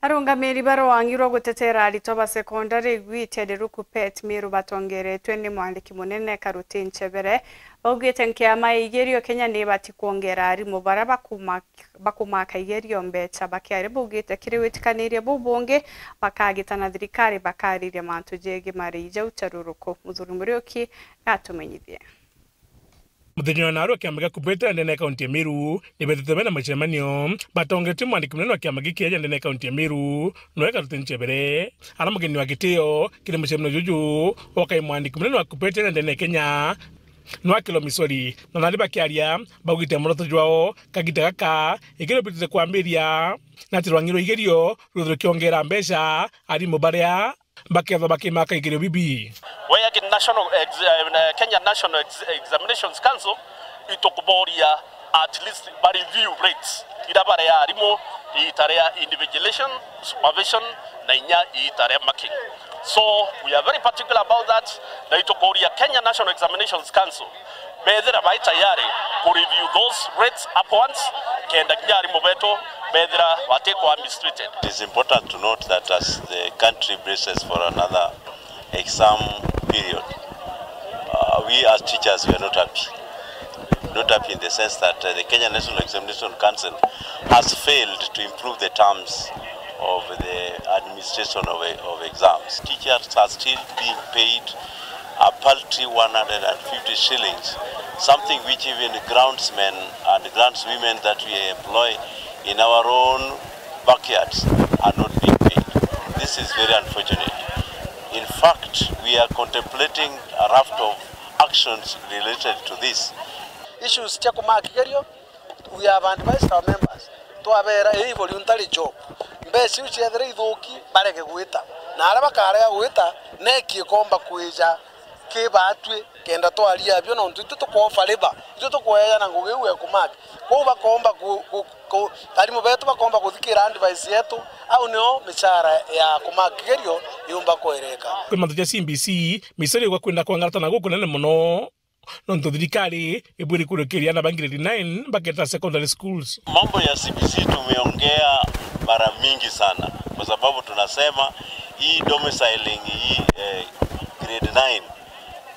Arungamiri RWANG'I gutetera arito ba secondary gwitede Kuppet miru batongeretwe ni mwandiki munene Karuti Nchebere baugite nkiama IGERIO Kenya nibati kuongera arimu bara bakumaka IGERIO MBECA bakiare bugite kiriwitikanirie bubunge bakagitana thirikari bakariria mantu jege marija utaruruko muthuri murioki gatumenyithie Muthenya wa kiama gia Kuppet ndene kaunti ya Meru nibetete na macemanio batongete mwandiki munene wa kiama giki ndene kaunti ya Meru no Karuti Nchebere ara mugeni wa gitio kire macemanio juju okai mwandiki munene wa Kuppet ndene Kenya no akilo misori na nali bakiaria bagwite muroto jwao kagita gaka igero bitete kwambiria na RWANG'I IGERIO ruthuro kiongera MBECA arimu BAREA baketha bakimaka IGERIO bibi where Kenya National Examinations Council itokuboria at least review rates ira BAREA arimu itarea individualization supervision na inya itarea marking. So we are very particular about that. Na itokuboria Kenya National Examinations Council bedera baitayari to review those rates upwards kenda kinyari mubeto bedera wateko mistreated. It is important to note that as the country braces for another exam period, we as teachers we are not happy. Not happy in the sense that the Kenya National Examination Council has failed to improve the terms of the administration of exams. Teachers are still being paid a paltry 150 shillings, something which even groundsmen and groundswomen that we employ in our own backyards are not being paid. This is very unfortunate. In fact, we are contemplating a raft of actions related to this. Issues IGERIO, we have advised our members to have a voluntary job. Mbesi uchedhere ithuki bareke gwita na ara bakarega gwita neki komba kwija kibatwe kenda twaria byo no ntu tukofa leba ito tukoya na ngugiwe kumaki ko bakomba ku arimu betu bakomba kuthikira advice yetu au no MICHARA ya kumaki IGERIO yumba koereka kwi mantu ya CBC misori gwa kwenda kwangaratana guku nene muno no thirikari iburi kurekeria na grade 9 baketa secondary schools. Mambo ya CBC tumeongea mara mingi sana kwa sababu tunasema hii domiciling hii grade 9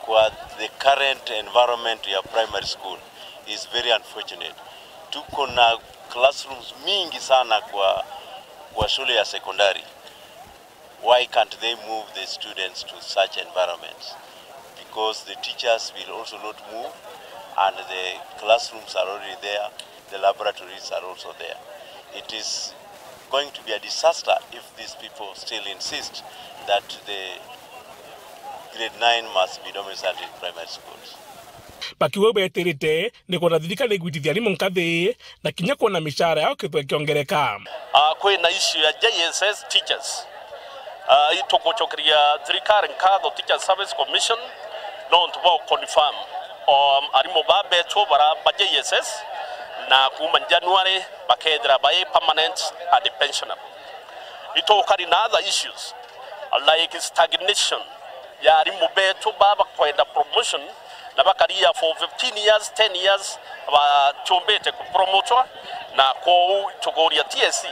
kwa the current environment ya primary school is very unfortunate. Tuko na classrooms mingi sana kwa shule ya secondary. Why can't they move the students to such environments? Because the teachers will also not move and the classrooms are already there, the laboratories are also there. It is going to be a disaster if these people still insist that the grade 9 must be domiciled in primary schools. Bakiwe beterete ni kwa thirikari gwitithia arimu nkathi na kinya kuona MICHARA yao kiongereka. Kwina issue ya JSS teachers. Itokochokiria thirikari nkatho Teacher Service Commission no ntuba confirm arimu babeto bara JSS na kuma January bakethira by permanent and pensionable. Itokari na other issues like stagnation ya arimu beto baba kwenda promotion na bakaria for 15 years 10 years ba chombete ku promotwa na ko togoria TSC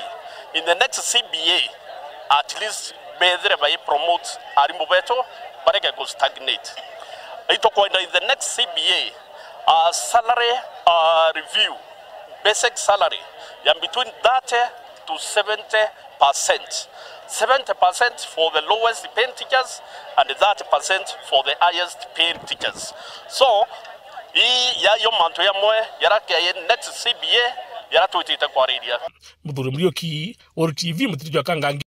in the next CBA at least bedre by promote arimu beto bareke ko stagnate. Itoko in the next CBA salary review basic salary ya between 30 to 70%. 70% for the lowest paying teachers and 30% for the highest paying teachers. So, ya yomanto ya moe yarake next CBA yaratuitite kwa redia. Muthuri murioki RTV mutijwa kangangi.